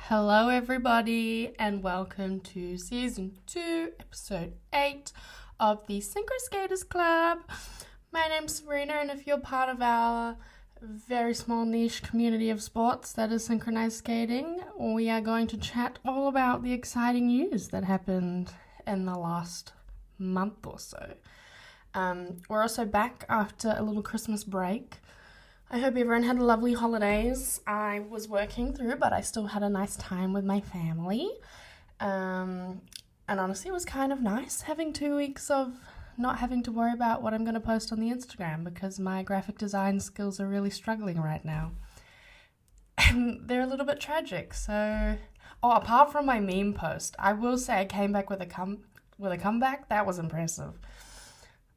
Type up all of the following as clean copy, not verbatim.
Hello, everybody, and welcome to Season 2, Episode 8 of the Synchro Skaters Club. My name's Sabrina, and if you're part of our very small niche community of sports that is synchronized skating, we are going to chat all about the exciting news that happened in the last month or so. We're also back after a little Christmas break. I hope everyone had lovely holidays. I was working through, but I still had a nice time with my family. And honestly, it was kind of nice having 2 weeks of not having to worry about what I'm going to post on the Instagram because my graphic design skills are really struggling right now. And they're a little bit tragic. So, apart from my meme post, I will say I came back with a comeback. That was impressive.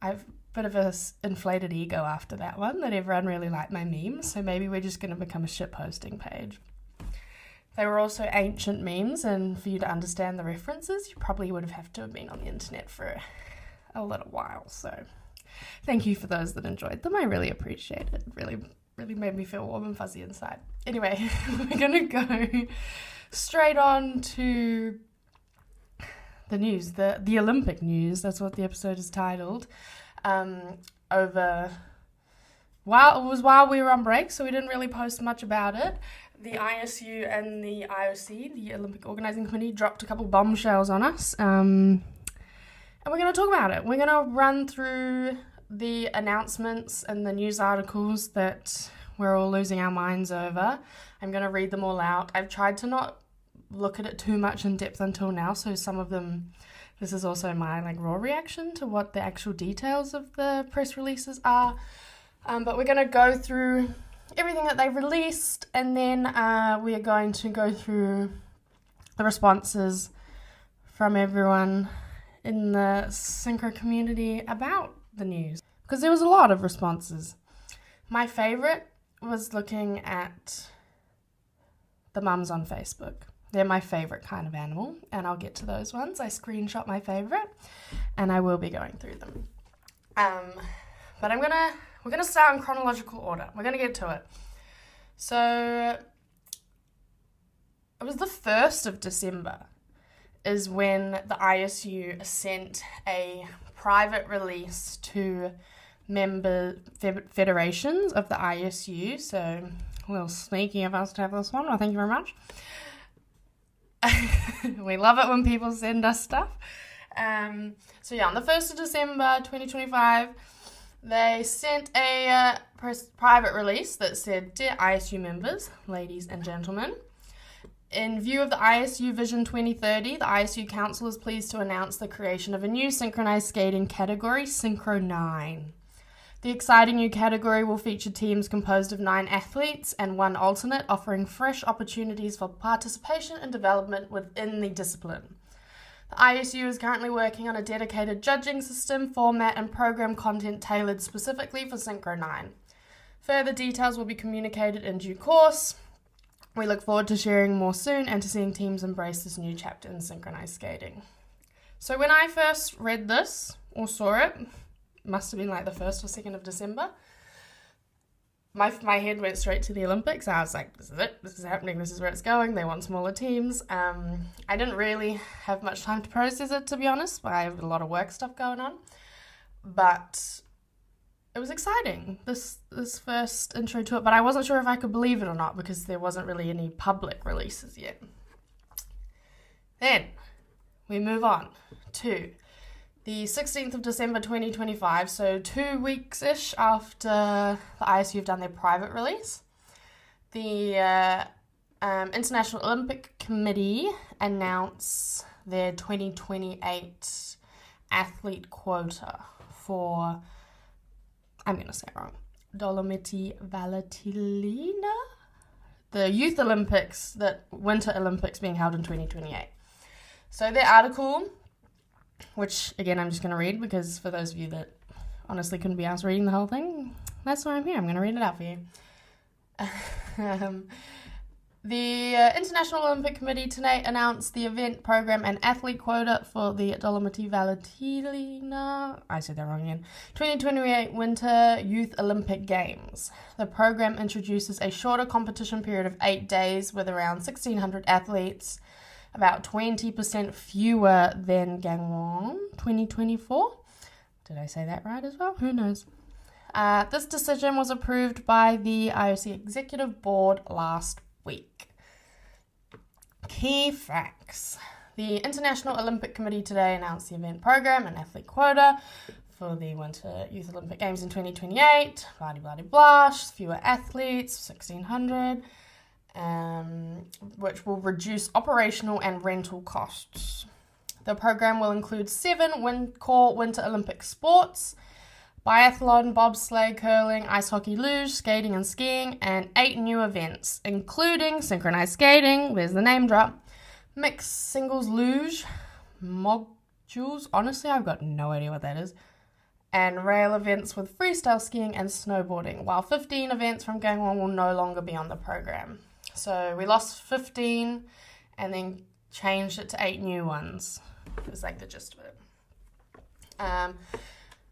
I've bit of a inflated ego after that one, that everyone really liked my memes, so maybe we're just going to become a shit posting page. They were also ancient memes, and for you to understand the references, you probably would have to have been on the internet for a little while, so thank you for those that enjoyed them. I really appreciate it. Really made me feel warm and fuzzy inside. Anyway, we're going to go straight on to the news, the Olympic news. That's what the episode is titled. While we were on break, so we didn't really post much about it. The ISU and the IOC, the Olympic Organizing Committee, dropped a couple bombshells on us, and we're going to talk about it. We're going to run through the announcements and the news articles that we're all losing our minds over. I'm going to read them all out. I've tried to not look at it too much in depth until now, so some of them, this is also my raw reaction to what the actual details of the press releases are. But we're going to go through everything that they released, and then we are going to go through the responses from everyone in the Synchro community about the news, because there was a lot of responses. My favourite was looking at the mums on Facebook. They're my favourite kind of animal, and I'll get to those ones. I screenshot my favourite, and I will be going through them. But we're gonna start in chronological order. We're gonna get to it. So it was the 1st of December is when the ISU sent a private release to member federations of the ISU. So a little sneaky of us to have this one. Well, thank you very much. We love it when people send us stuff. On the 1st of December 2025, they sent a private release that said, "Dear ISU members, ladies and gentlemen, in view of the ISU Vision 2030, the ISU Council is pleased to announce the creation of a new synchronized skating category, Synchro 9. The exciting new category will feature teams composed of 9 athletes and 1 alternate, offering fresh opportunities for participation and development within the discipline. The ISU is currently working on a dedicated judging system, format, and program content tailored specifically for Synchro 9. Further details will be communicated in due course. We look forward to sharing more soon and to seeing teams embrace this new chapter in synchronized skating." So when I first read this, or saw it, must have been the 1st or 2nd of December, my head went straight to the Olympics. I was like, this is it, this is happening, this is where it's going, they want smaller teams. I didn't really have much time to process it, to be honest, but I have a lot of work stuff going on. But it was exciting, this first intro to it, but I wasn't sure if I could believe it or not because there wasn't really any public releases yet. Then we move on to the 16th of December 2025, so 2 weeks-ish after the ISU have done their private release, the International Olympic Committee announced their 2028 athlete quota for, I'm going to say it wrong, Dolomiti Valatilina? The Youth Olympics, the Winter Olympics being held in 2028. So their article, which, again, I'm just going to read because for those of you that honestly couldn't be asked reading the whole thing, that's why I'm here. I'm going to read it out for you. The International Olympic Committee today announced the event program and athlete quota for the Dolomiti Valentina, I said that wrong again, 2028 Winter Youth Olympic Games. The program introduces a shorter competition period of 8 days with around 1,600 athletes, about 20% fewer than Gangwon 2024. Did I say that right as well? Who knows? This decision was approved by the IOC Executive Board last week. Key facts. The International Olympic Committee today announced the event program and athlete quota for the Winter Youth Olympic Games in 2028. Blah, blah, blah, blah. Fewer athletes, 1,600, which will reduce operational and rental costs. The program will include 7 core Winter Olympic sports: biathlon, bobsleigh, curling, ice hockey, luge, skating and skiing, and 8 new events, including synchronized skating, there's the name drop, mixed singles luge, modules, honestly I've got no idea what that is, and rail events with freestyle skiing and snowboarding, while 15 events from Gangwon will no longer be on the program. So we lost 15 and then changed it to 8 new ones. It's like the gist of it.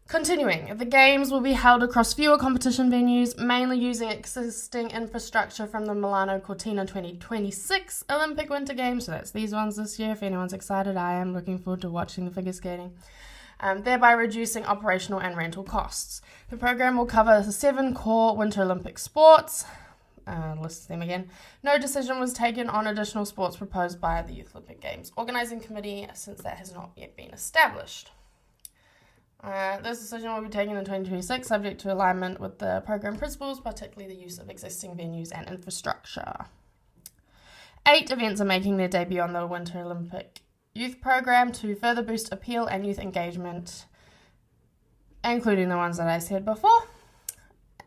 Continuing, the Games will be held across fewer competition venues, mainly using existing infrastructure from the Milano Cortina 2026 Olympic Winter Games. So that's these ones this year. If anyone's excited, I am looking forward to watching the figure skating. Thereby reducing operational and rental costs. The program will cover the 7 core Winter Olympic sports. List them again. No decision was taken on additional sports proposed by the Youth Olympic Games Organising Committee, since that has not yet been established. This decision will be taken in 2026, subject to alignment with the program principles, particularly the use of existing venues and infrastructure. 8 events are making their debut on the Winter Olympic Youth Program to further boost appeal and youth engagement, including the ones that I said before.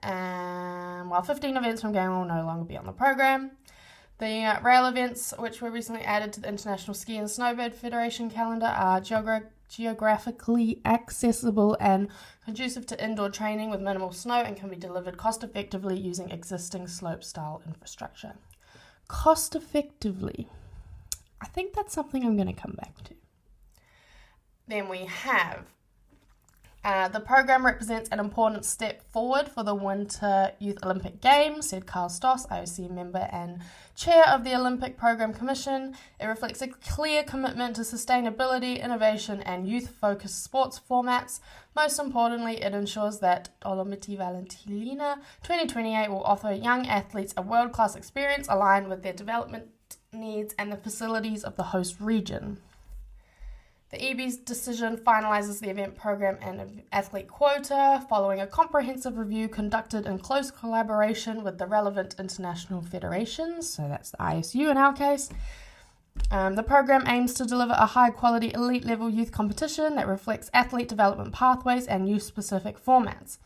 While 15 events from Gangwon will no longer be on the program. The rail events, which were recently added to the International Ski and Snowboard Federation calendar, are geographically accessible and conducive to indoor training with minimal snow and can be delivered cost effectively using existing slope style infrastructure. Cost effectively. I think that's something I'm going to come back to. Then we have the program represents an important step forward for the Winter Youth Olympic Games, said Carl Stoss, IOC member and chair of the Olympic Program Commission. It reflects a clear commitment to sustainability, innovation, and youth-focused sports formats. Most importantly, it ensures that Dolomiti Valentina 2028 will offer young athletes a world-class experience aligned with their development needs and the facilities of the host region. The EB's decision finalises the event program and athlete quota following a comprehensive review conducted in close collaboration with the relevant international federations, so that's the ISU in our case. The program aims to deliver a high-quality elite-level youth competition that reflects athlete development pathways and youth-specific formats.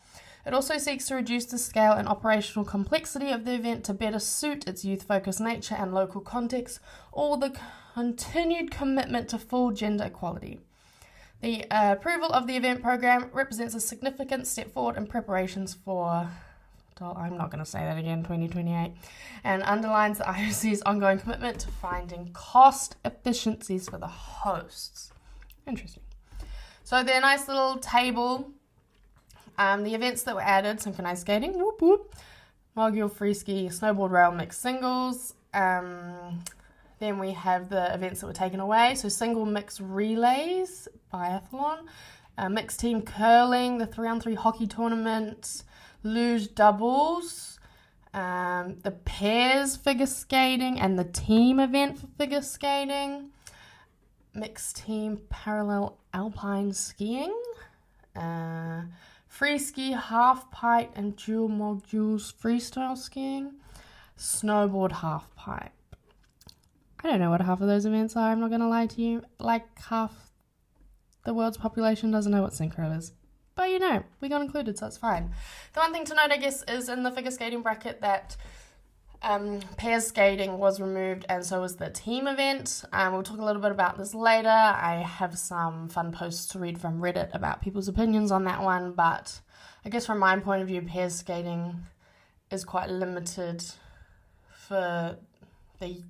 It also seeks to reduce the scale and operational complexity of the event to better suit its youth-focused nature and local context, all the continued commitment to full gender equality. The approval of the event program represents a significant step forward in preparations for, I'm not going to say that again, 2028, and underlines the IOC's ongoing commitment to finding cost efficiencies for the hosts. Interesting. So their nice little table. The events that were added: synchronized skating, whoop whoop, mogul, free ski, snowboard, rail, mixed singles. Then we have the events that were taken away. So single mixed relays, biathlon, mixed team curling, the 3-on-3 hockey tournament, luge doubles, the pairs figure skating, and the team event for figure skating, mixed team parallel alpine skiing, free ski, half pipe, and dual modules freestyle skiing, snowboard half pipe. I don't know what half of those events are, I'm not going to lie to you. Like half the world's population doesn't know what Synchro is. But you know, we got included, so it's fine. The one thing to note, I guess, is in the figure skating bracket that pairs skating was removed, and so was the team event. We'll talk a little bit about this later. I have some fun posts to read from Reddit about people's opinions on that one, but I guess from my point of view, pairs skating is quite limited for the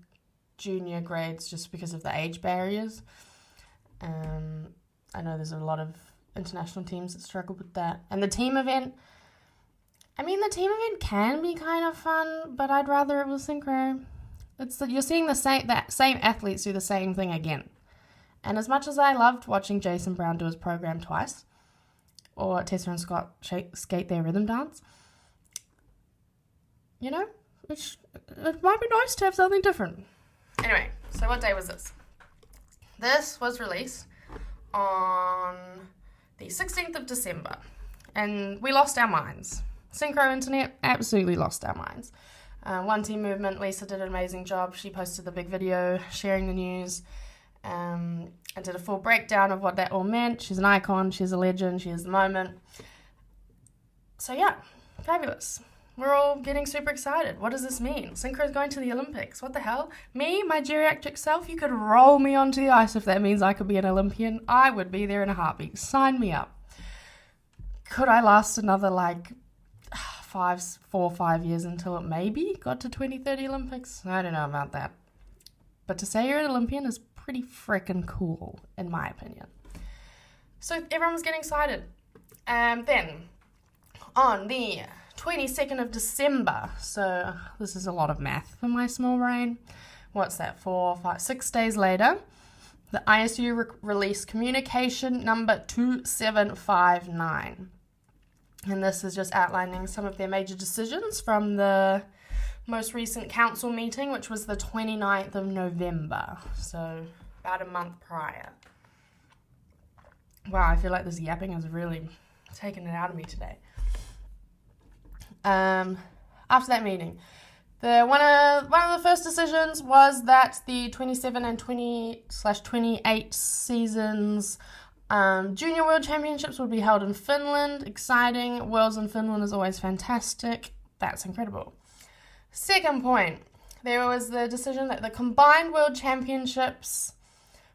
junior grades just because of the age barriers. I know there's a lot of international teams that struggle with that. And the team event, can be kind of fun, but I'd rather it was synchro. You're seeing the same athletes do the same thing again. And as much as I loved watching Jason Brown do his program twice, or Tessa and Scott skate their rhythm dance, it might be nice to have something different. Anyway, so what day was this? This was released on the 16th of December, and we lost our minds. Synchro Internet absolutely lost our minds. One Team Movement, Lisa did an amazing job. She posted the big video sharing the news, and did a full breakdown of what that all meant. She's an icon, she's a legend, she is the moment. So yeah, fabulous. We're all getting super excited. What does this mean? Synchro's going to the Olympics. What the hell? Me, my geriatric self, you could roll me onto the ice if that means I could be an Olympian. I would be there in a heartbeat. Sign me up. Could I last another 4 or 5 years until it maybe got to 2030 Olympics? I don't know about that. But to say you're an Olympian is pretty freaking cool, in my opinion. So everyone was getting excited. Then, on the 22nd of December, so this is a lot of math for my small brain. What's that, 4, 5, 6 days later, the ISU released communication number 2759. And this is just outlining some of their major decisions from the most recent council meeting, which was the 29th of November, so about a month prior. Wow, I feel like this yapping has really taken it out of me today. After that meeting, one of the first decisions was that the 27 and 20/28 seasons Junior World Championships would be held in Finland. Exciting. Worlds in Finland is always fantastic. That's incredible. Second point, there was the decision that the Combined World Championships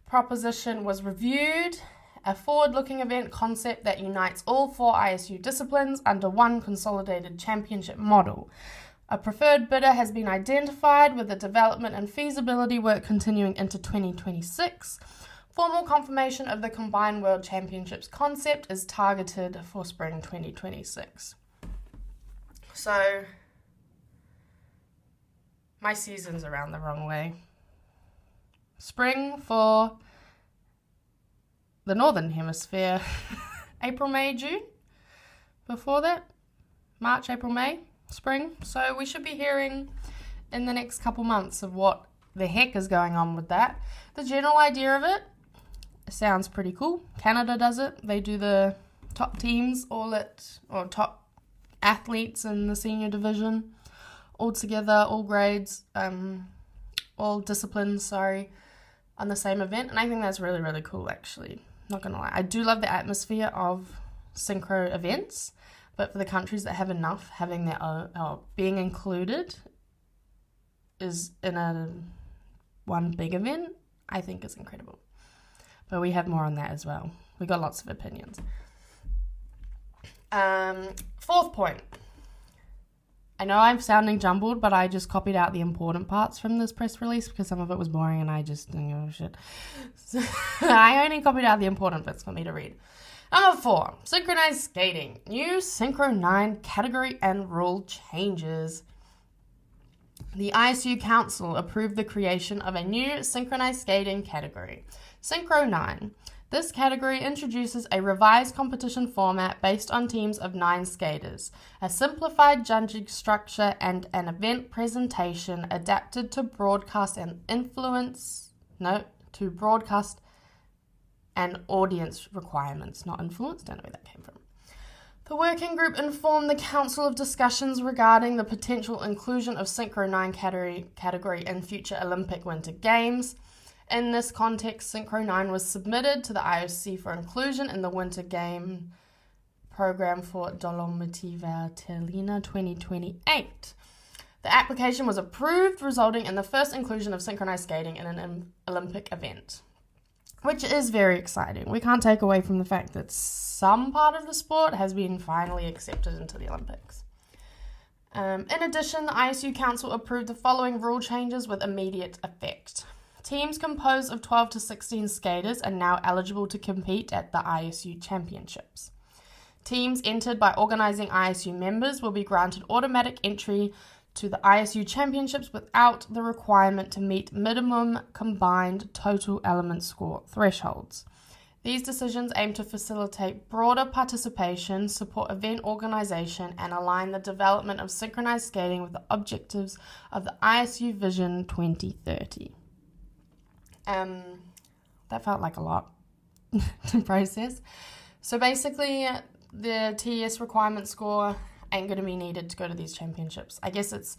proposition was reviewed, a forward-looking event concept that unites all 4 ISU disciplines under one consolidated championship model. A preferred bidder has been identified with the development and feasibility work continuing into 2026. Formal confirmation of the Combined World Championships concept is targeted for spring 2026. So, my season's around the wrong way. Spring for the Northern Hemisphere, April, May, June. Before that, March, April, May, spring. So we should be hearing in the next couple months of what the heck is going on with that. The general idea of it sounds pretty cool. Canada does it. They do the top teams or top athletes in the senior division all together, all grades, all disciplines, on the same event. And I think that's really, really cool, actually. Not going to lie. I do love the atmosphere of synchro events, but for the countries that have enough, having their own, being included is in one big event, I think is incredible. But we have more on that as well. We got lots of opinions. Fourth point. I know I'm sounding jumbled, but I just copied out the important parts from this press release because some of it was boring and I just didn't give a shit. So I only copied out the important bits for me to read. Number 4, synchronized skating. New Synchro 9 category and rule changes. The ISU Council approved the creation of a new synchronized skating category, Synchro 9. This category introduces a revised competition format based on teams of 9 skaters, a simplified judging structure, and an event presentation adapted to broadcast and audience requirements. Not influence, don't know where that came from. The working group informed the council of discussions regarding the potential inclusion of Synchro 9 category in future Olympic Winter Games. In this context, Synchro 9 was submitted to the IOC for inclusion in the Winter Game program for Dolomiti Valtellina 2028. The application was approved, resulting in the first inclusion of synchronized skating in an Olympic event, which is very exciting. We can't take away from the fact that some part of the sport has been finally accepted into the Olympics. In addition, the ISU Council approved the following rule changes with immediate effect. Teams composed of 12 to 16 skaters are now eligible to compete at the ISU Championships. Teams entered by organising ISU members will be granted automatic entry to the ISU Championships without the requirement to meet minimum combined total element score thresholds. These decisions aim to facilitate broader participation, support event organisation, and align the development of synchronized skating with the objectives of the ISU Vision 2030. That felt like a lot to process. So basically, the TES requirement score ain't going to be needed to go to these championships. I guess it's,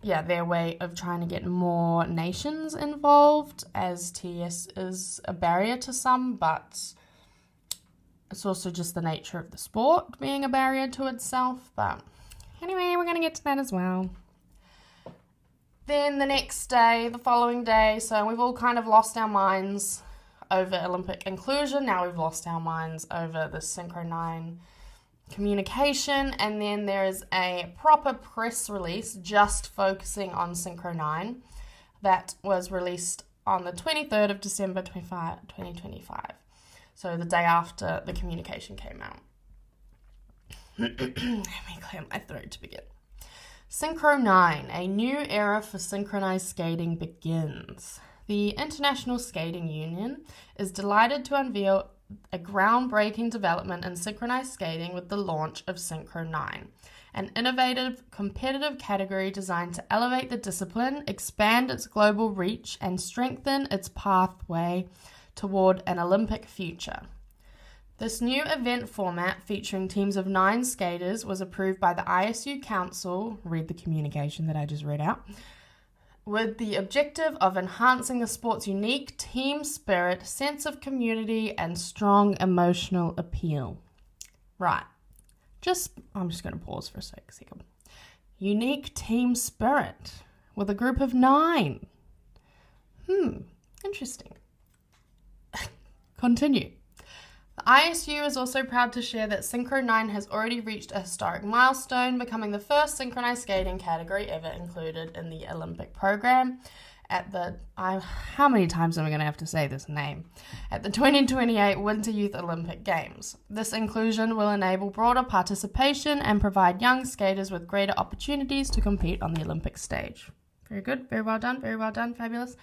their way of trying to get more nations involved, as TES is a barrier to some, but it's also just the nature of the sport being a barrier to itself. But anyway, we're going to get to that as well. Then the following day, so we've all kind of lost our minds over Olympic inclusion. Now we've lost our minds over the Synchro 9 communication, and then there is a proper press release just focusing on Synchro 9 that was released on the 23rd of December 2025. So the day after the communication came out. Let me clear my throat to begin. Synchro 9, a new era for synchronized skating begins. The International Skating Union is delighted to unveil a groundbreaking development in synchronized skating with the launch of Synchro 9, an innovative, competitive category designed to elevate the discipline, expand its global reach, and strengthen its pathway toward an Olympic future. This new event format, featuring teams of 9 skaters, was approved by the ISU Council, read the communication that I just read out, with the objective of enhancing the sport's unique team spirit, sense of community, and strong emotional appeal. Right. I'm just going to pause for a second. Unique team spirit with a group of 9. Interesting. Continue. The ISU is also proud to share that Synchro 9 has already reached a historic milestone, becoming the first synchronized skating category ever included in the Olympic program at the, how many times am I going to have to say this name? At the 2028 Winter Youth Olympic Games. This inclusion will enable broader participation and provide young skaters with greater opportunities to compete on the Olympic stage. Very good, very well done, fabulous.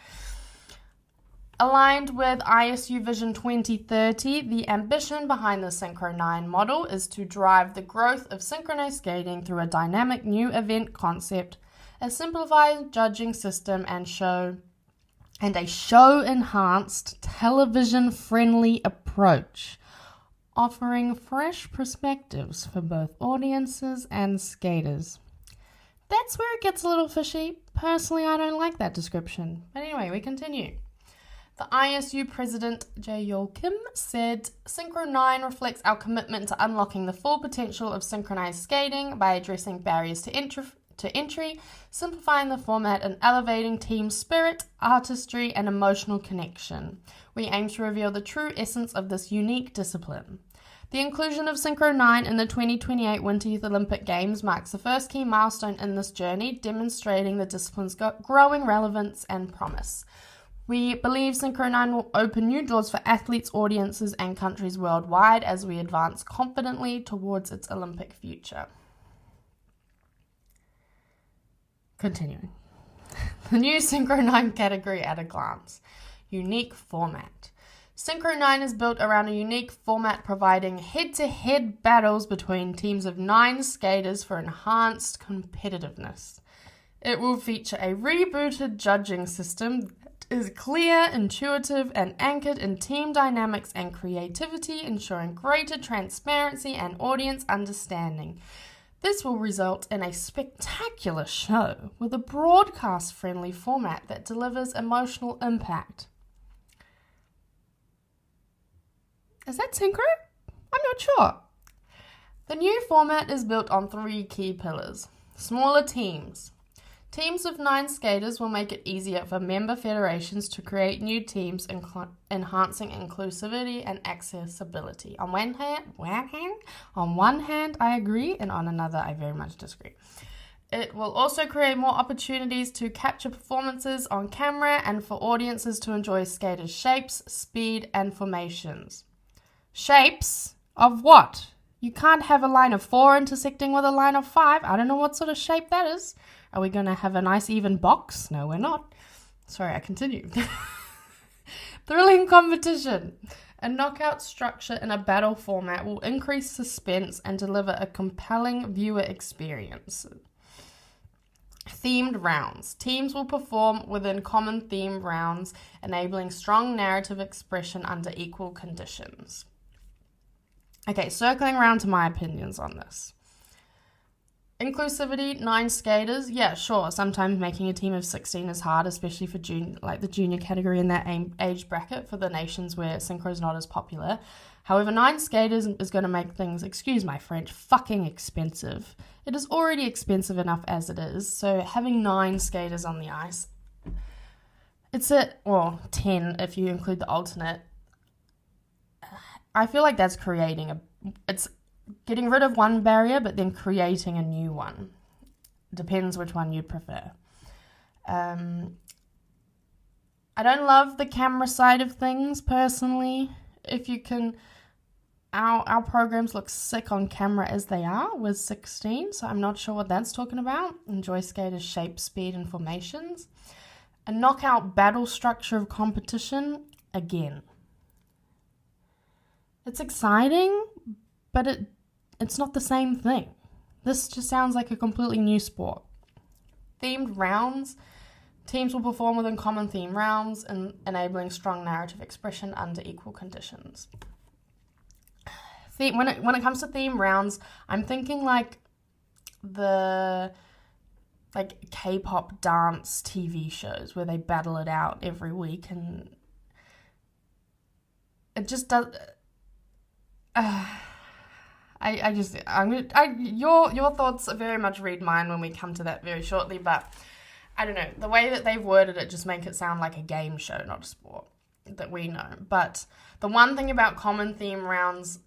Aligned with ISU Vision 2030, the ambition behind the Synchro 9 model is to drive the growth of synchronized skating through a dynamic new event concept, a simplified judging system, and a show-enhanced, television-friendly approach, offering fresh perspectives for both audiences and skaters. That's where it gets a little fishy. Personally, I don't like that description. But anyway, we continue. The ISU president, Jay Yol Kim, said, Synchro 9 reflects our commitment to unlocking the full potential of synchronized skating by addressing barriers to entry, simplifying the format, and elevating team spirit, artistry, and emotional connection. We aim to reveal the true essence of this unique discipline. The inclusion of Synchro 9 in the 2028 Winter Youth Olympic Games marks the first key milestone in this journey, demonstrating the discipline's growing relevance and promise. We believe Synchro 9 will open new doors for athletes, audiences, and countries worldwide as we advance confidently towards its Olympic future. Continuing. The new Synchro 9 category at a glance. Unique format. Synchro 9 is built around a unique format providing head-to-head battles between teams of 9 skaters for enhanced competitiveness. It will feature a rebooted judging system is clear, intuitive, and anchored in team dynamics and creativity, ensuring greater transparency and audience understanding. This will result in a spectacular show with a broadcast-friendly format that delivers emotional impact. Is that Synchro? I'm not sure. The new format is built on 3 key pillars. Smaller teams. Teams of 9 skaters will make it easier for member federations to create new teams, enhancing inclusivity and accessibility. On one hand, I agree, and on another, I very much disagree. It will also create more opportunities to capture performances on camera and for audiences to enjoy skaters' shapes, speed, and formations. Shapes of what? You can't have a line of 4 intersecting with a line of 5. I don't know what sort of shape that is. Are we going to have a nice even box? No, we're not. Sorry, I continue. Thrilling competition. A knockout structure in a battle format will increase suspense and deliver a compelling viewer experience. Themed rounds. Teams will perform within common theme rounds, enabling strong narrative expression under equal conditions. Okay, circling around to my opinions on this. Inclusivity, 9 skaters. Yeah, sure. Sometimes making a team of 16 is hard, especially for the junior category in that age bracket for the nations where synchro is not as popular. However, 9 skaters is going to make things, excuse my French, fucking expensive. It is already expensive enough as it is, so having 9 skaters on the ice, it's 10 if you include the alternate. I feel like that's it's getting rid of one barrier, but then creating a new one. Depends which one you'd prefer. I don't love the camera side of things, personally. If you can... Our programs look sick on camera as they are with 16, so I'm not sure what that's talking about. Enjoy skaters' shape, speed, and formations. A knockout battle structure of competition, again. It's exciting, but it's not the same thing. This just sounds like a completely new sport. Themed rounds. Teams will perform within common theme rounds and enabling strong narrative expression under equal conditions. When it comes to theme rounds, I'm thinking like the K-pop dance TV shows where they battle it out every week, and it just does. Your thoughts very much read mine when we come to that very shortly, but I don't know, the way that they've worded it just make it sound like a game show, not a sport that we know. But the one thing about common theme rounds,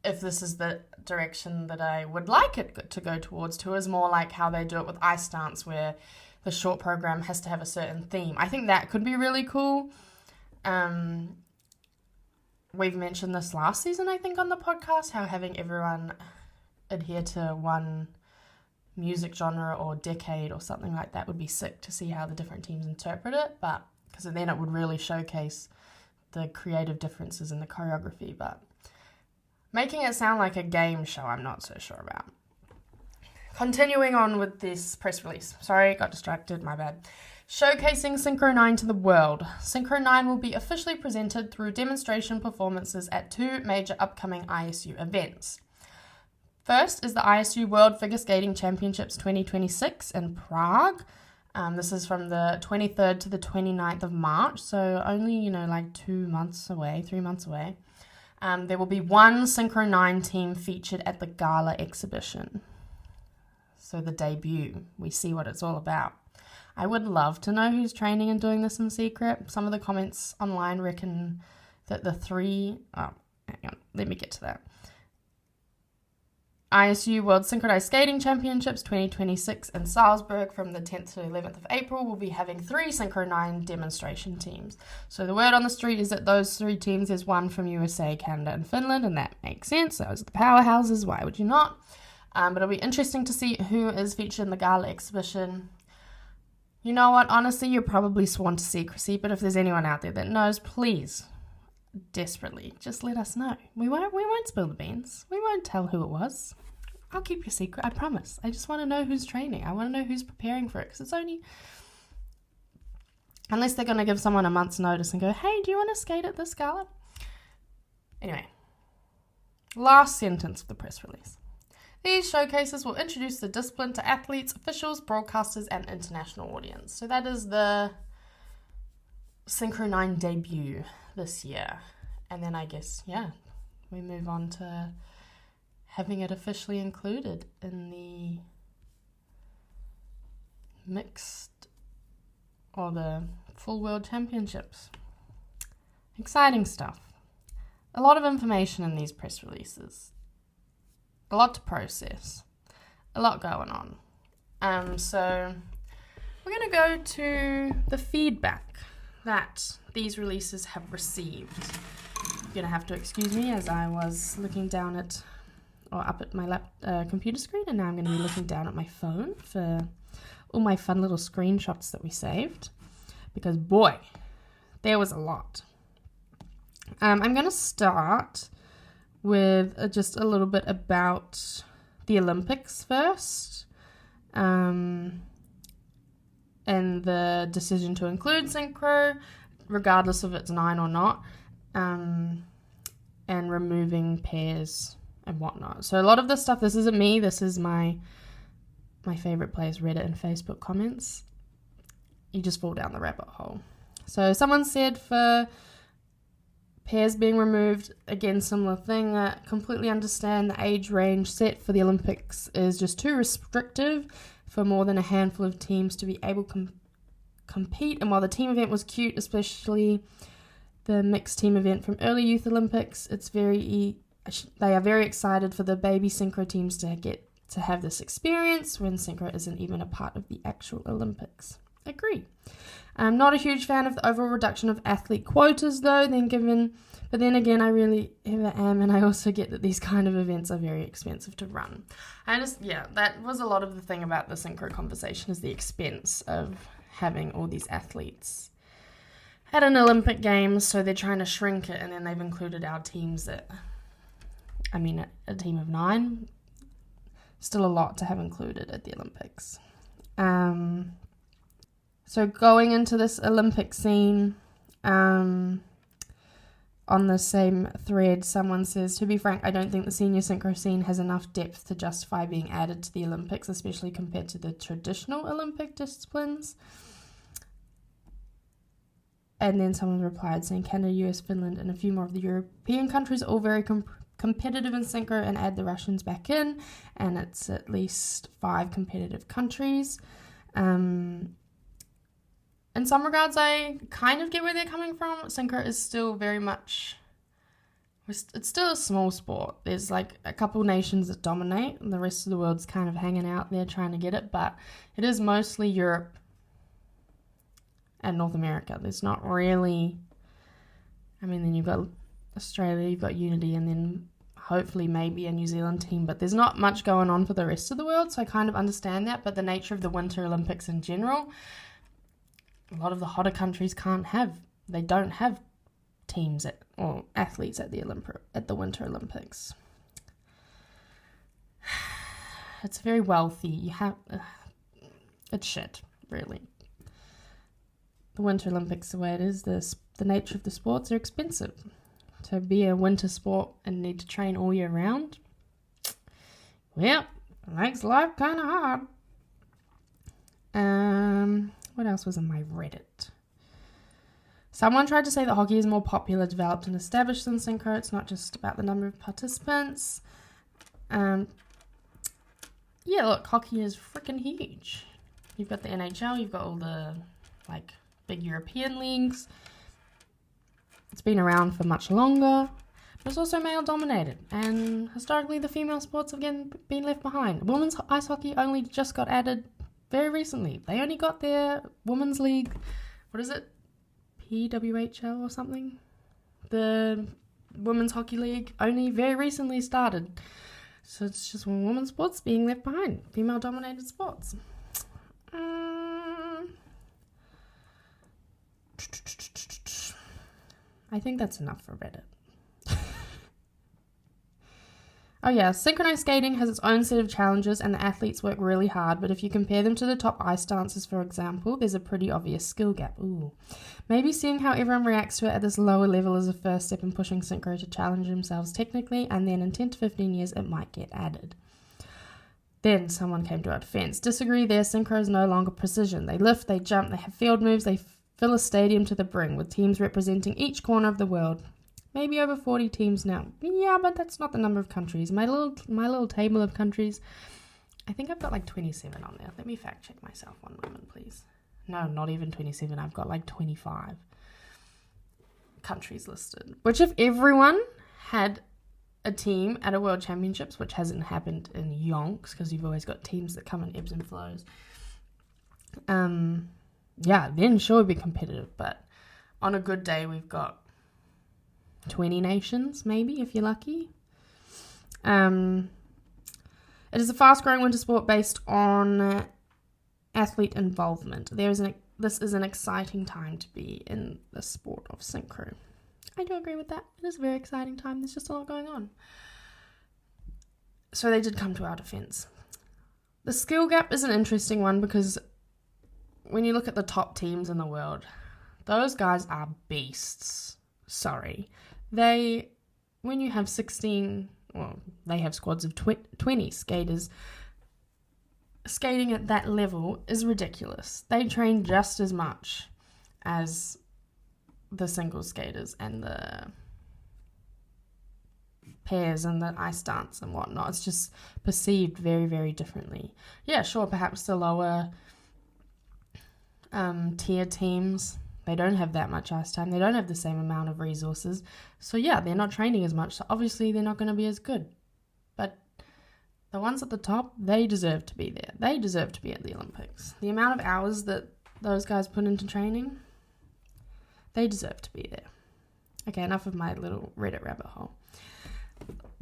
if this is the direction that I would like it to go towards too, is more like how they do it with ice dance, where the short program has to have a certain theme. I think that could be really cool. We've mentioned this last season, I think, on the podcast, how having everyone adhere to one music genre or decade or something like that would be sick to see how the different teams interpret it, but because then it would really showcase the creative differences in the choreography. But making it sound like a game show, I'm not so sure about. Continuing on with this press release. Sorry, got distracted, my bad. Showcasing Synchro 9 to the world. Synchro 9 will be officially presented through demonstration performances at 2 major upcoming ISU events. First is the ISU World Figure Skating Championships 2026 in Prague. This is from the 23rd to the 29th of March, so only, 3 months away. There will be one Synchro 9 team featured at the gala exhibition. So the debut, we see what it's all about. I would love to know who's training and doing this in secret. Some of the comments online reckon that let me get to that. ISU World Synchronized Skating Championships 2026 in Salzburg from the 10th to 11th of April will be having 3 Synchro 9 demonstration teams. So the word on the street is that those 3 teams is one from USA, Canada, and Finland, and that makes sense. Those are the powerhouses, why would you not? But it'll be interesting to see who is featured in the gala exhibition. You know what, honestly, you're probably sworn to secrecy, but if there's anyone out there that knows, please, desperately, just let us know. We won't spill the beans. We won't tell who it was. I'll keep your secret, I promise. I just want to know who's training. I want to know who's preparing for it, because it's only... Unless they're going to give someone a month's notice and go, hey, do you want to skate at this gala? Anyway, last sentence of the press release. These showcases will introduce the discipline to athletes, officials, broadcasters, and international audience. So that is the Synchro 9 debut this year. And then I guess, we move on to having it officially included in the mixed or the full world championships. Exciting stuff. A lot of information in these press releases. A lot to process. A lot going on. So we're going to go to the feedback that these releases have received. You're going to have to excuse me as I was looking down at, or up at my computer screen, and now I'm going to be looking down at my phone for all my fun little screenshots that we saved, because boy, there was a lot. I'm going to start with just a little bit about the Olympics first, and the decision to include Synchro, regardless of it's 9 or not, and removing pairs and whatnot. So a lot of this stuff, this isn't me, this is my favorite place, Reddit and Facebook comments. You just fall down the rabbit hole. So someone said for pairs being removed, again, similar thing, completely understand the age range set for the Olympics is just too restrictive for more than a handful of teams to be able to compete. And while the team event was cute, especially the mixed team event from early youth Olympics, they are very excited for the baby synchro teams to get to have this experience when synchro isn't even a part of the actual Olympics. Agree. I'm not a huge fan of the overall reduction of athlete quotas though, but then again, I really ever am, and I also get that these kind of events are very expensive to run. That was a lot of the thing about the synchro conversation, is the expense of having all these athletes at an Olympic Games, so they're trying to shrink it, and then they've included our teams a team of 9, still a lot to have included at the Olympics. So going into this Olympic scene, on the same thread, someone says, to be frank, I don't think the senior synchro scene has enough depth to justify being added to the Olympics, especially compared to the traditional Olympic disciplines. And then someone replied saying Canada, US, Finland, and a few more of the European countries are all very competitive in synchro, and add the Russians back in, and it's at least 5 competitive countries. In some regards, I kind of get where they're coming from. Synchro is still very much, it's still a small sport. There's like a couple nations that dominate, and the rest of the world's kind of hanging out there trying to get it, but it is mostly Europe and North America. There's not really, then you've got Australia, you've got Unity, and then hopefully maybe a New Zealand team, but there's not much going on for the rest of the world, so I kind of understand that. But the nature of the Winter Olympics in general, a lot of the hotter countries don't have teams or athletes at the Winter Olympics. It's very wealthy. It's shit, really. The Winter Olympics, the way it is, the nature of the sports are expensive. To be a winter sport and need to train all year round, well, it makes life kind of hard. What else was on my Reddit? Someone tried to say that hockey is more popular, developed, and established than synchro. It's not just about the number of participants. Look, hockey is freaking huge. You've got the NHL, you've got all the big European leagues. It's been around for much longer, but it's also male-dominated, and historically the female sports have again been left behind. Women's ice hockey only just got added very recently. They only got their women's league, what is it, PWHL or something? The women's hockey league only very recently started. So it's just women's sports being left behind, female-dominated sports. I think that's enough for Reddit. Synchronized skating has its own set of challenges, and the athletes work really hard, but if you compare them to the top ice dancers, for example, there's a pretty obvious skill gap. Maybe seeing how everyone reacts to it at this lower level is a first step in pushing synchro to challenge themselves technically, and then in 10 to 15 years it might get added. Then someone came to our defense. Disagree there, synchro is no longer precision. They lift, they jump, they have field moves, they fill a stadium to the brim, with teams representing each corner of the world. Maybe over 40 teams now. Yeah, but that's not the number of countries. My little table of countries, I think I've got 27 on there. Let me fact check myself one moment, please. No, not even 27. I've got 25 countries listed. Which if everyone had a team at a World Championships, which hasn't happened in yonks because you've always got teams that come in ebbs and flows, then sure it'd be competitive. But on a good day, we've got 20 nations, maybe, if you're lucky. It is a fast-growing winter sport based on athlete involvement. This is an exciting time to be in the sport of synchro. I do agree with that. It is a very exciting time. There's just a lot going on. So they did come to our defense. The skill gap is an interesting one because when you look at the top teams in the world, those guys are beasts. Sorry. When you have 16, well, they have squads of 20 skaters, skating at that level is ridiculous. They train just as much as the single skaters and the pairs and the ice dance and whatnot. It's just perceived very, very differently. Yeah, sure, perhaps the lower tier teams, they don't have that much ice time. They don't have the same amount of resources. So yeah, they're not training as much. So obviously they're not going to be as good. But the ones at the top, they deserve to be there. They deserve to be at the Olympics. The amount of hours that those guys put into training, they deserve to be there. Okay, enough of my little Reddit rabbit hole.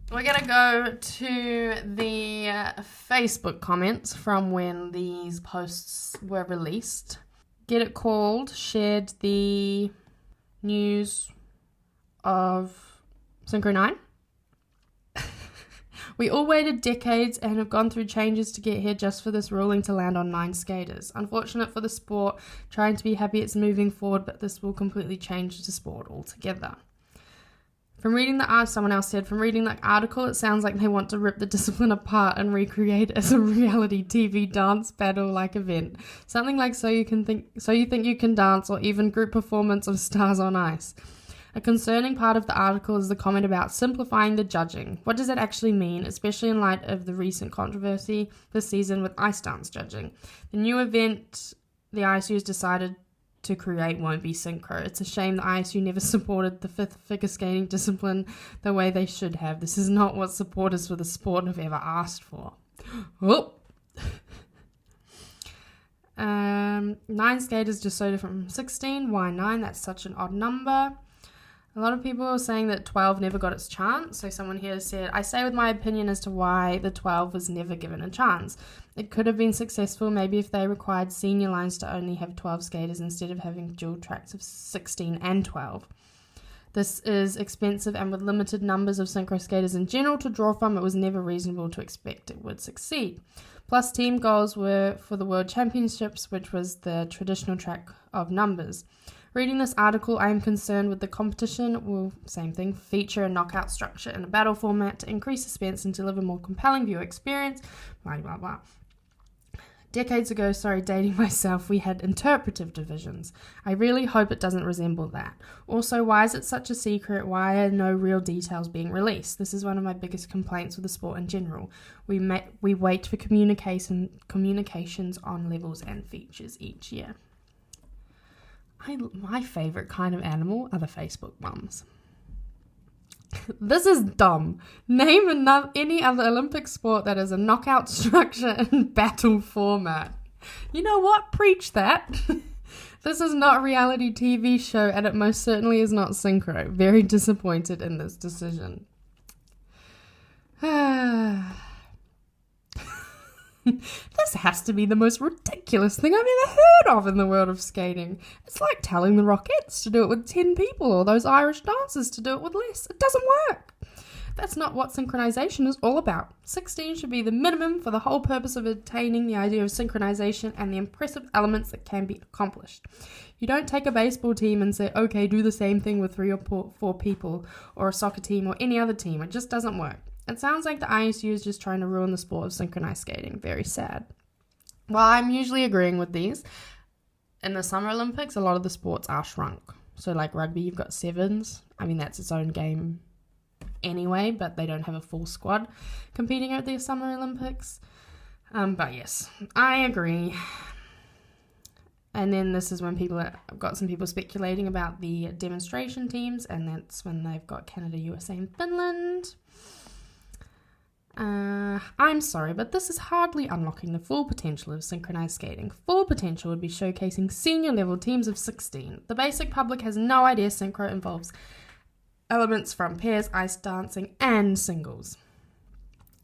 We're going to go to the Facebook comments from when these posts were released. Get It Called shared the news of Synchro 9. We all waited decades and have gone through changes to get here just for this ruling to land on 9 skaters. Unfortunate for the sport, trying to be happy it's moving forward, but this will completely change the sport altogether. Someone else said, from reading the article, it sounds like they want to rip the discipline apart and recreate it as a reality TV dance battle-like event. Something like So You Think You Can Dance, or even group performance of Stars on Ice. A concerning part of the article is the comment about simplifying the judging. What does that actually mean, especially in light of the recent controversy this season with ice dance judging? The new event the ISU has decided to create won't be synchro. It's a shame the ISU never supported the fifth figure skating discipline the way they should have. This is not what supporters for the sport have ever asked for. Oh. 9 skaters just so different from 16. Why 9? That's such an odd number. A lot of people are saying that 12 never got its chance. So someone here said, I say with my opinion as to why the 12 was never given a chance. It could have been successful maybe if they required senior lines to only have 12 skaters instead of having dual tracks of 16 and 12. This is expensive, and with limited numbers of synchro skaters in general to draw from, it was never reasonable to expect it would succeed. Plus, team goals were for the World Championships, which was the traditional track of numbers. Reading this article, I am concerned with the competition will, same thing, feature a knockout structure in a battle format to increase suspense and deliver more compelling viewer experience, blah, blah, blah. Decades ago, dating myself, we had interpretive divisions. I really hope it doesn't resemble that. Also, why is it such a secret? Why are no real details being released? This is one of my biggest complaints with the sport in general. We wait for communications on levels and features each year. My favourite kind of animal are the Facebook mums. This is dumb. Name any other Olympic sport that has a knockout structure and battle format. You know what? Preach that. This is not a reality TV show, and it most certainly is not synchro. Very disappointed in this decision. This has to be the most ridiculous thing I've ever heard of in the world of skating. It's like telling the Rockettes to do it with 10 people or those Irish dancers to do it with less. It doesn't work. That's not what synchronization is all about. 16 should be the minimum for the whole purpose of attaining the idea of synchronization and the impressive elements that can be accomplished. You don't take a baseball team and say, okay, do the same thing with 3 or 4 people, or a soccer team or any other team. It just doesn't work. It sounds like the ISU is just trying to ruin the sport of synchronized skating. Very sad. Well, I'm usually agreeing with these. In the Summer Olympics, a lot of the sports are shrunk. So like rugby, you've got sevens. I mean, that's its own game anyway, but they don't have a full squad competing at the Summer Olympics. But yes, I agree. And then this is when I've got some people speculating about the demonstration teams, and that's when they've got Canada, USA, and Finland. I'm sorry, but this is hardly unlocking the full potential of synchronized skating. Full potential would be showcasing senior level teams of 16. The basic public has no idea synchro involves elements from pairs, ice dancing, and singles.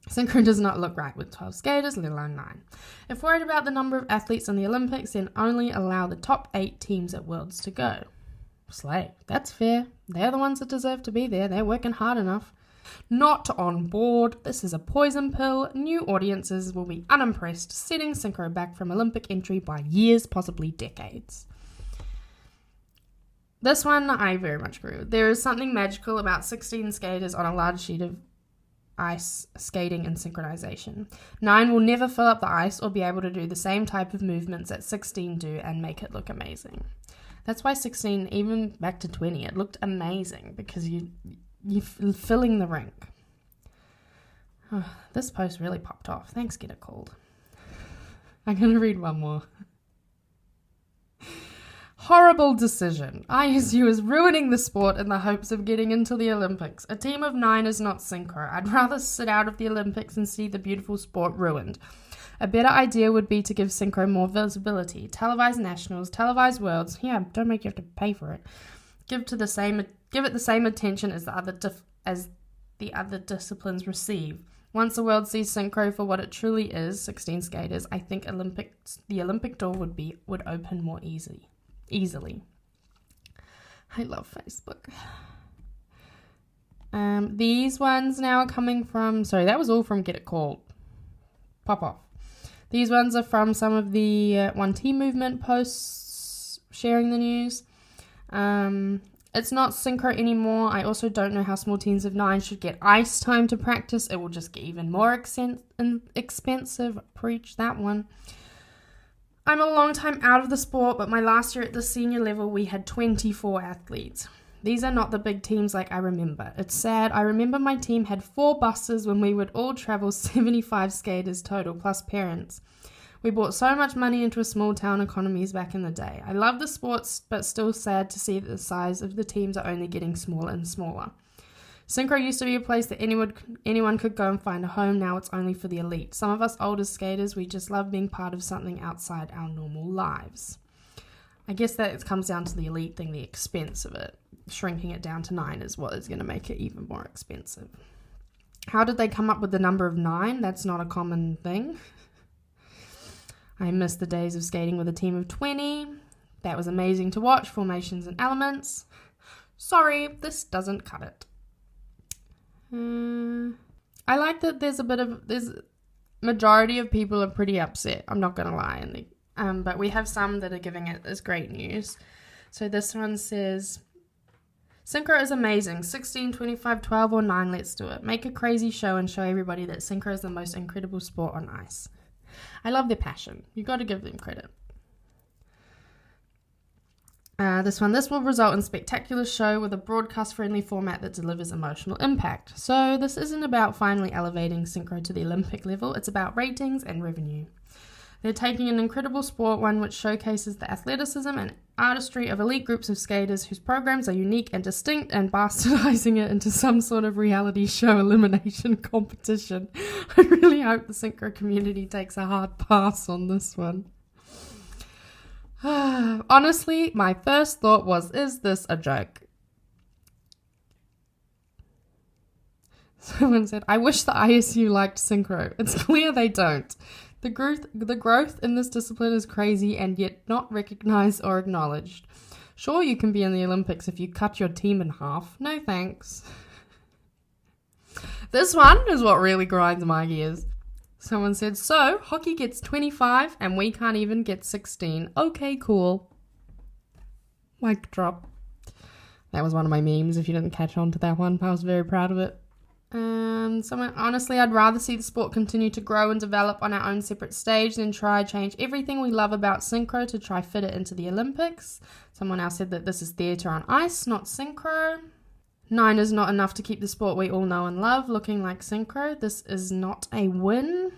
Synchro does not look right with 12 skaters, let alone 9. If worried about the number of athletes in the Olympics, then only allow the top 8 teams at Worlds to go. Slay. That's fair. They're the ones that deserve to be there. They're working hard enough. Not on board. This is a poison pill. New audiences will be unimpressed, setting Synchro back from Olympic entry by years, possibly decades. This one I very much agree with. There is something magical about 16 skaters on a large sheet of ice skating in synchronization. 9 will never fill up the ice or be able to do the same type of movements that 16 do and make it look amazing. That's why 16, even back to 20, it looked amazing because you're filling the rink. Oh, this post really popped off. Thanks, Get It Called. I'm going to read one more. Horrible decision. ISU is ruining the sport in the hopes of getting into the Olympics. A team of 9 is not synchro. I'd rather sit out of the Olympics and see the beautiful sport ruined. A better idea would be to give synchro more visibility. Televised nationals, televised worlds. Yeah, don't make you have to pay for it. Give it the same attention as the other disciplines receive. Once the world sees synchro for what it truly is, 16 skaters, I think the Olympic door would open more easily. I love Facebook. These ones now are coming from... Sorry, that was all from Get It Called. Pop off. These ones are from some of the One Team Movement posts sharing the news. It's not synchro anymore. I also don't know how small teams of 9 should get ice time to practice. It will just get even more expensive. Preach that one. I'm a long time out of the sport, but my last year at the senior level, we had 24 athletes. These are not the big teams like I remember. It's sad. I remember my team had 4 buses when we would all travel 75 skaters total, plus parents. We brought so much money into a small town economies back in the day. I love the sports, but still sad to see that the size of the teams are only getting smaller and smaller. Synchro used to be a place that anyone could go and find a home. Now it's only for the elite. Some of us older skaters, we just love being part of something outside our normal lives. I guess that comes down to the elite thing, the expense of it. Shrinking it down to 9 is what is going to make it even more expensive. How did they come up with the number of 9? That's not a common thing. I miss the days of skating with a team of 20. That was amazing to watch, formations and elements. Sorry, this doesn't cut it. I like that there's majority of people are pretty upset. I'm not going to lie. But we have some that are giving it as great news. So this one says, Synchro is amazing. 16, 25, 12 or 9, let's do it. Make a crazy show and show everybody that Synchro is the most incredible sport on ice. I love their passion. You got to give them credit. This will result in a spectacular show with a broadcast-friendly format that delivers emotional impact. So this isn't about finally elevating Synchro to the Olympic level. It's about ratings and revenue. They're taking an incredible sport, one which showcases the athleticism and artistry of elite groups of skaters whose programs are unique and distinct, and bastardizing it into some sort of reality show elimination competition. I really hope the Synchro community takes a hard pass on this one. Honestly, my first thought was, is this a joke? Someone said, I wish the ISU liked Synchro. It's clear they don't. The growth in this discipline is crazy and yet not recognized or acknowledged. Sure, you can be in the Olympics if you cut your team in half. No thanks. This one is what really grinds my gears. Someone said, so, hockey gets 25 and we can't even get 16. Okay, cool. Mic drop. That was one of my memes, if you didn't catch on to that one. I was very proud of it. Honestly, I'd rather see the sport continue to grow and develop on our own separate stage than try to change everything we love about Synchro to try fit it into the Olympics. Someone else said that this is theatre on ice, not Synchro. 9 is not enough to keep the sport we all know and love looking like Synchro. This is not a win.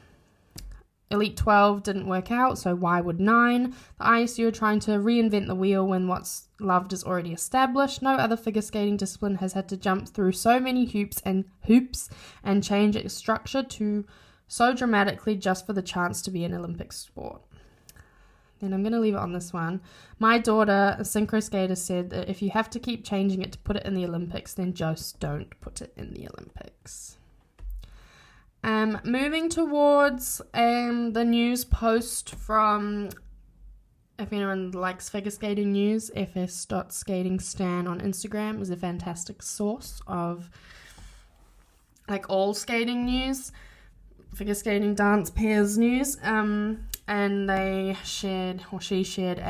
Elite 12 didn't work out, so why would 9? The ISU are trying to reinvent the wheel when what's loved is already established. No other figure skating discipline has had to jump through so many hoops and change its structure to so dramatically just for the chance to be an Olympic sport. Then I'm going to leave it on this one. My daughter, a synchro skater, said that if you have to keep changing it to put it in the Olympics, then just don't put it in the Olympics. Moving towards the news post from, if anyone likes figure skating news, fs.skatingstan on Instagram is a fantastic source of like all skating news, figure skating, dance, pairs news. And she shared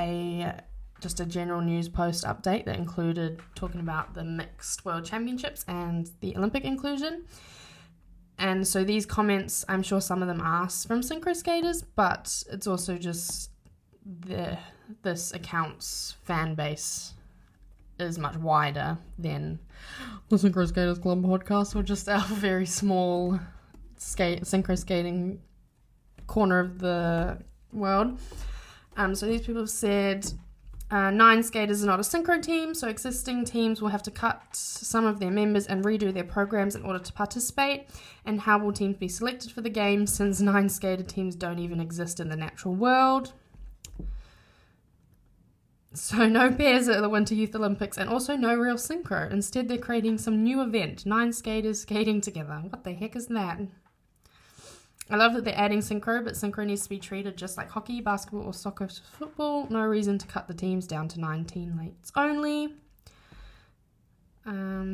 just a general news post update that included talking about the mixed world championships and the Olympic inclusion. And so these comments, I'm sure some of them are from synchro skaters, but it's also just this account's fan base is much wider than the Synchro Skaters Club podcast, or just our very small synchro skating corner of the world. So these people have said 9 skaters are not a synchro team, so existing teams will have to cut some of their members and redo their programs in order to participate. And how will teams be selected for the games since 9 skater teams don't even exist in the natural world? So no pairs at the Winter Youth Olympics, and also no real synchro. Instead, they're creating some new event, 9 skaters skating together. What the heck is that? I love that they're adding synchro, but synchro needs to be treated just like hockey, basketball, or soccer to football. No reason to cut the teams down to 19 lates only.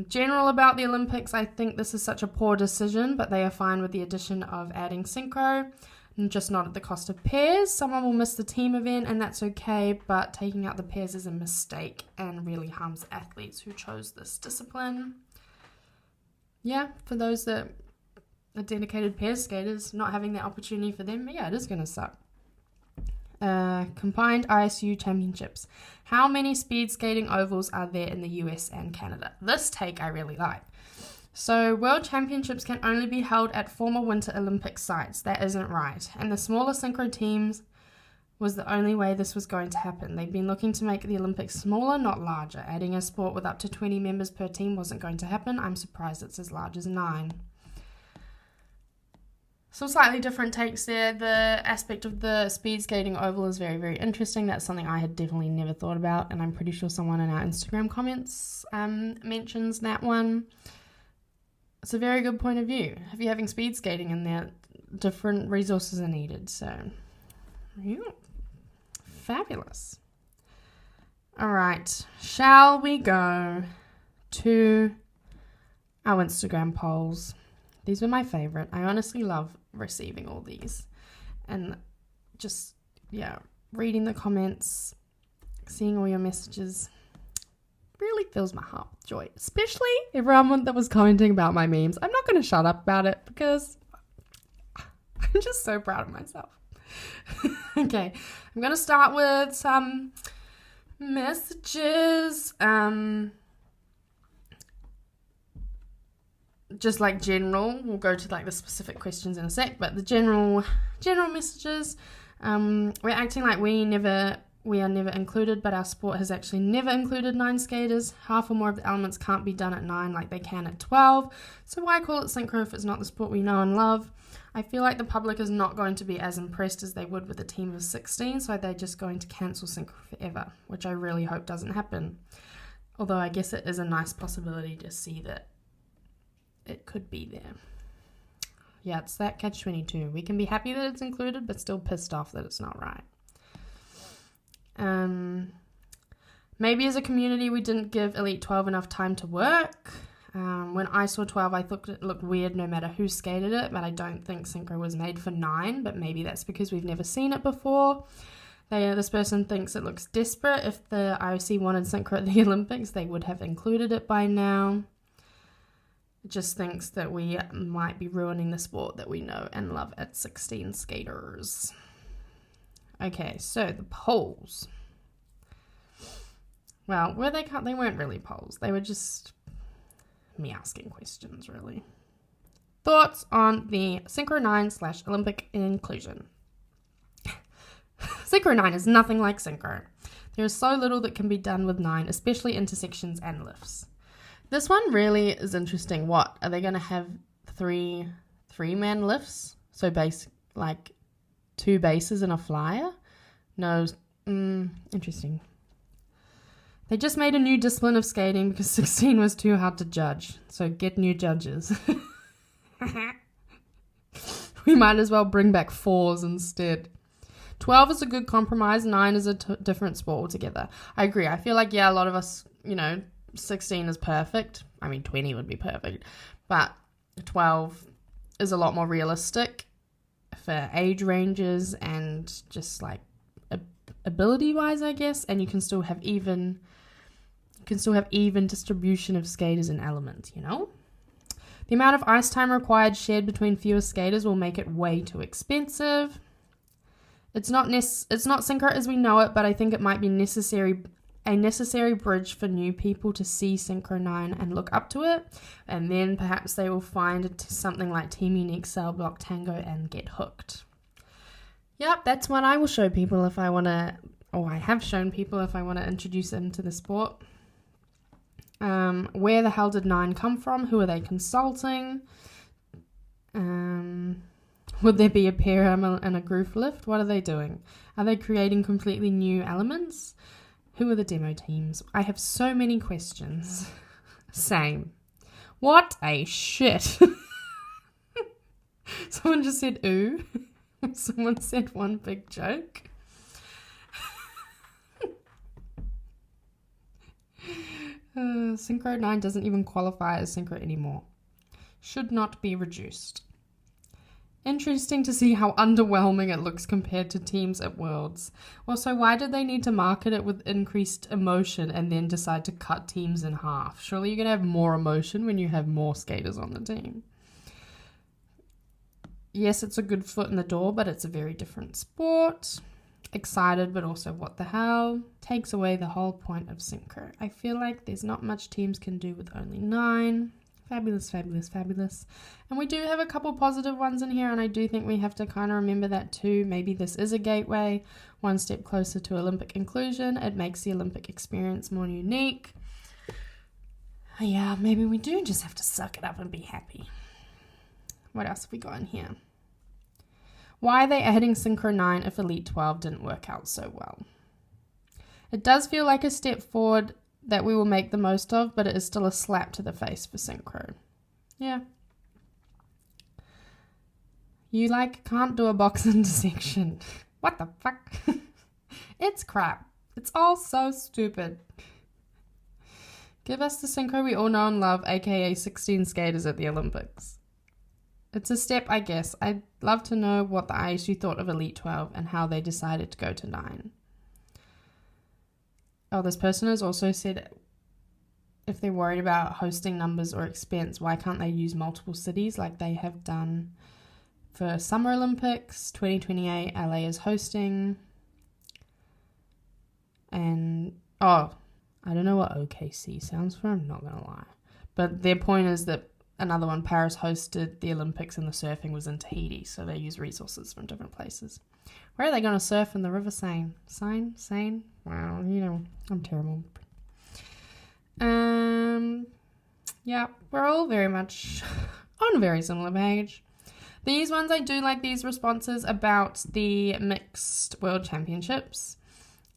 General about the Olympics, I think this is such a poor decision, but they are fine with the addition of adding synchro, and just not at the cost of pairs. Someone will miss the team event, and that's okay, but taking out the pairs is a mistake and really harms athletes who chose this discipline. Yeah, for those that are dedicated pair skaters, not having that opportunity for them, yeah, it is going to suck. Combined ISU championships. How many speed skating ovals are there in the US and Canada? This take I really like. So, World Championships can only be held at former Winter Olympic sites. That isn't right. And the smaller synchro teams was the only way this was going to happen. They've been looking to make the Olympics smaller, not larger. Adding a sport with up to 20 members per team wasn't going to happen. I'm surprised it's as large as 9. Some slightly different takes there. The aspect of the speed skating oval is very, very interesting. That's something I had definitely never thought about, and I'm pretty sure someone in our Instagram comments mentions that one. It's a very good point of view. If you're having speed skating in there, different resources are needed. So, yeah, fabulous. All right, shall we go to our Instagram polls? These were my favorite. I honestly love receiving all these. And just, yeah, reading the comments, seeing all your messages really fills my heart with joy. Especially everyone that was commenting about my memes. I'm not going to shut up about it because I'm just so proud of myself. Okay, I'm going to start with some messages. Just like general, we'll go to like the specific questions in a sec, but the general messages, we're acting like we are never included, but our sport has actually never included 9 skaters. Half or more of the elements can't be done at 9 like they can at 12, so why call it synchro if it's not the sport we know and love? I feel like the public is not going to be as impressed as they would with a team of 16, so they're just going to cancel synchro forever, which I really hope doesn't happen. Although I guess it is a nice possibility to see that it could be there. Yeah, it's that catch-22. We can be happy that it's included, but still pissed off that it's not right. Maybe as a community we didn't give Elite 12 enough time to work. When I saw 12, I thought it looked weird no matter who skated it, but I don't think synchro was made for 9, but maybe that's because we've never seen it before. This person thinks it looks desperate. If the IOC wanted synchro at the Olympics, they would have included it by now. Just thinks that we might be ruining the sport that we know and love at 16 skaters. Okay, so the polls. Well, they weren't really polls. They were just me asking questions, really. Thoughts on the Synchro 9/Olympic inclusion? Synchro 9 is nothing like Synchro. There is so little that can be done with 9, especially intersections and lifts. This one really is interesting. What? Are they going to have three-man lifts? So like 2 bases and a flyer? No, interesting. They just made a new discipline of skating because 16 was too hard to judge. So get new judges. We might as well bring back 4s instead. 12 is a good compromise. 9 is a different sport altogether. I agree. I feel like, a lot of us, 16 is perfect. I mean, 20 would be perfect. But 12 is a lot more realistic for age ranges and just like ability-wise, I guess. And you can still have even distribution of skaters and elements, The amount of ice time required shared between fewer skaters will make it way too expensive. It's not Synchro as we know it, but I think it might be a necessary bridge for new people to see Synchro 9 and look up to it, and then perhaps they will find something like Team Unique, Cell Block, Tango, and get hooked. Yep, that's what I will show people if I want to, or I have shown people if I want to introduce them to the sport. Where the hell did 9 come from? Who are they consulting? Would there be a pair and a group lift? What are they doing? Are they creating completely new elements? Who are the demo teams? I have so many questions. Same. What a shit. Someone just said ooh. Someone said one big joke. Synchro 9 doesn't even qualify as Synchro anymore. Should not be reduced. Interesting to see how underwhelming it looks compared to teams at Worlds. Also, why did they need to market it with increased emotion and then decide to cut teams in half? Surely you're going to have more emotion when you have more skaters on the team. Yes, it's a good foot in the door, but it's a very different sport. Excited, but also what the hell? Takes away the whole point of Synchro. I feel like there's not much teams can do with only 9. Fabulous, fabulous, fabulous. And we do have a couple positive ones in here, and I do think we have to kind of remember that too. Maybe this is a gateway, one step closer to Olympic inclusion. It makes the Olympic experience more unique. Yeah, maybe we do just have to suck it up and be happy. What else have we got in here? Why are they adding Synchro 9 if Elite 12 didn't work out so well? It does feel like a step forward that we will make the most of, but it is still a slap to the face for Synchro. Yeah. You can't do a box intersection. What the fuck? It's crap. It's all so stupid. Give us the Synchro we all know and love, aka 16 skaters at the Olympics. It's a step, I guess. I'd love to know what the ISU thought of Elite 12 and how they decided to go to 9. Oh, this person has also said if they're worried about hosting numbers or expense, why can't they use multiple cities like they have done for Summer Olympics? 2028, LA is hosting. And, I don't know what OKC stands for, I'm not going to lie. But their point is that another one, Paris hosted the Olympics and the surfing was in Tahiti, so they use resources from different places. Where are they going to surf in the River Seine? Seine? Wow, I'm terrible. Yeah, we're all very much on a very similar page. These ones, I do like these responses about the mixed world championships.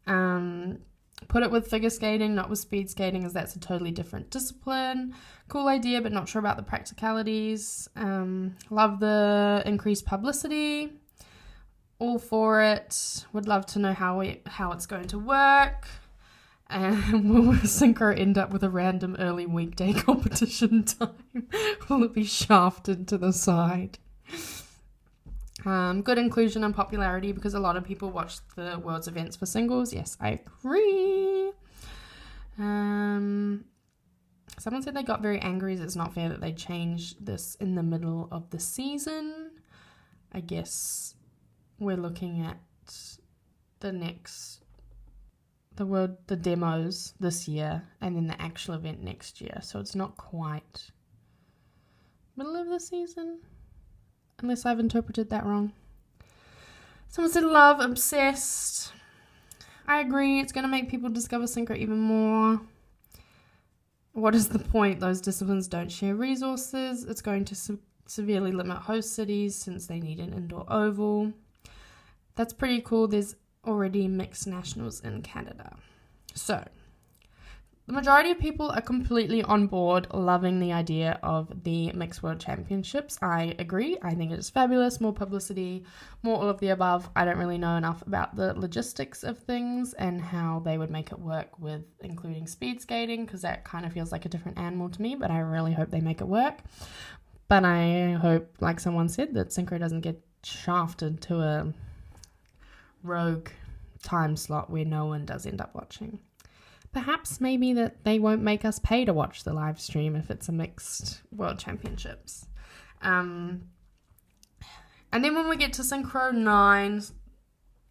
Put it with figure skating, not with speed skating, as that's a totally different discipline. Cool idea, but not sure about the practicalities. Love the increased publicity. All for it. Would love to know how it's going to work. And will Synchro end up with a random early weekday competition time? Will it be shafted to the side? Good inclusion and popularity because a lot of people watch the World's events for singles. Yes, I agree. Someone said they got very angry as it's not fair that they changed this in the middle of the season. I guess we're looking at the demos this year and then the actual event next year. So it's not quite middle of the season, unless I've interpreted that wrong. Someone said love obsessed. I agree. It's going to make people discover synchro even more. What is the point? Those disciplines don't share resources. It's going to severely limit host cities since they need an indoor oval. That's pretty cool. There's already mixed nationals in Canada. So, the majority of people are completely on board, loving the idea of the Mixed World Championships. I agree. I think it is fabulous. More publicity, more all of the above. I don't really know enough about the logistics of things and how they would make it work with including speed skating, because that kind of feels like a different animal to me, but I really hope they make it work. But I hope, like someone said, that Synchro doesn't get shafted to a rogue time slot where no one does end up watching. Perhaps maybe that they won't make us pay to watch the live stream if it's a mixed world championships. And then when we get to Synchro 9,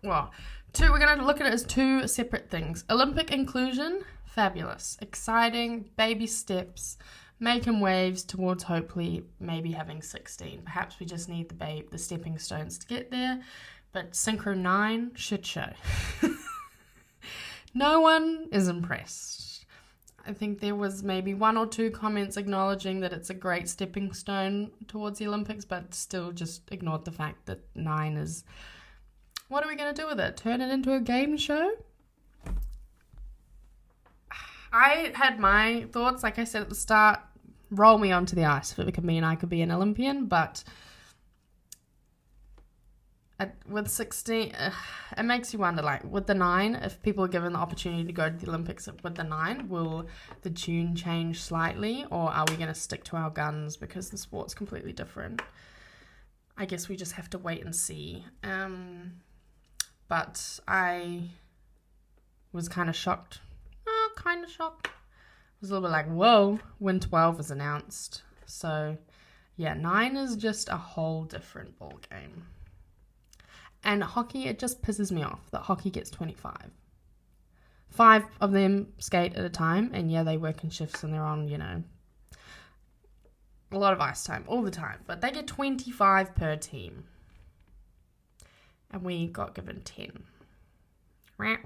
we're going to look at it as two separate things. Olympic inclusion, fabulous, exciting, baby steps, making waves towards hopefully maybe having 16. Perhaps we just need the stepping stones to get there. But Synchro 9, shit show. No one is impressed. I think there was maybe 1 or 2 comments acknowledging that it's a great stepping stone towards the Olympics, but still just ignored the fact that 9 is... What are we going to do with it? Turn it into a game show? I had my thoughts, like I said at the start, roll me onto the ice if it could mean I could be an Olympian, but... with 16, it makes you wonder, like, with the 9, if people are given the opportunity to go to the Olympics with the 9, will the tune change slightly, or are we going to stick to our guns because the sport's completely different? I guess we just have to wait and see. But I was kind of shocked. I was a little bit like, whoa, when 12 was announced. So, yeah, 9 is just a whole different ball game. And hockey, it just pisses me off that hockey gets 25. 5 of them skate at a time, and yeah, they work in shifts and they're on, a lot of ice time all the time. But they get 25 per team. And we got given 10. I'm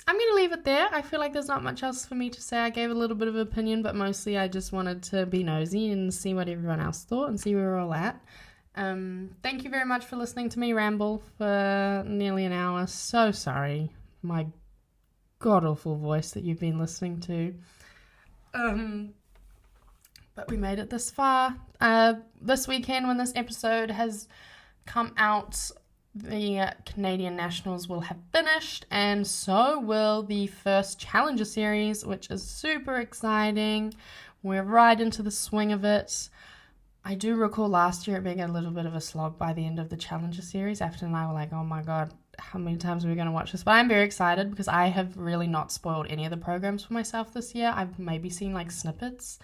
going to leave it there. I feel like there's not much else for me to say. I gave a little bit of opinion, but mostly I just wanted to be nosy and see what everyone else thought and see where we're all at. Thank you very much for listening to me ramble for nearly an hour. So sorry, my god-awful voice that you've been listening to. But we made it this far. This weekend, when this episode has come out, the Canadian Nationals will have finished, and so will the first Challenger Series, which is super exciting. We're right into the swing of it. I do recall last year it being a little bit of a slog by the end of the Challenger Series. Afton and I were like, oh my god, how many times are we going to watch this? But I'm very excited because I have really not spoiled any of the programs for myself this year. I've maybe seen like snippets.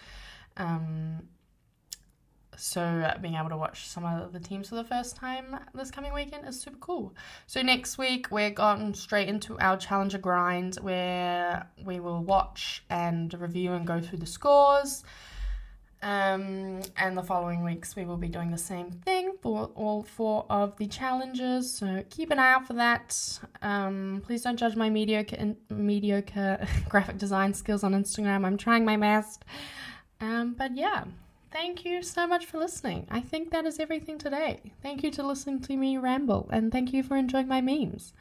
So being able to watch some of the teams for the first time this coming weekend is super cool. So next week we're going straight into our Challenger grind where we will watch and review and go through the scores. And the following weeks we will be doing the same thing for all 4 of the challenges, so keep an eye out for that. Please don't judge my mediocre graphic design skills on Instagram. I'm trying my best. But yeah, thank you so much for listening. I think that is everything today. Thank you to listening to me ramble, and thank you for enjoying my memes.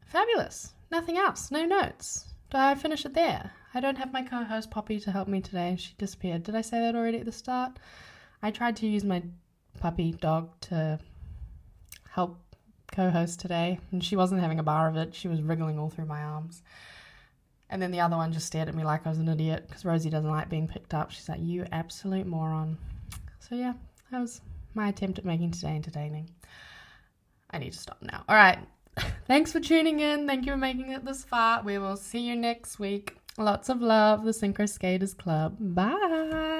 Fabulous. Nothing else. No notes. Do I finish it there? I don't have my co-host Poppy to help me today. She disappeared. Did I say that already at the start? I tried to use my puppy dog to help co-host today, and she wasn't having a bar of it. She was wriggling all through my arms. And then the other one just stared at me like I was an idiot because Rosie doesn't like being picked up. She's like, you absolute moron. So yeah, that was my attempt at making today entertaining. I need to stop now. All right. Thanks for tuning in. Thank you for making it this far. We will see you next week. Lots of love, the Synchro Skaters Club. Bye.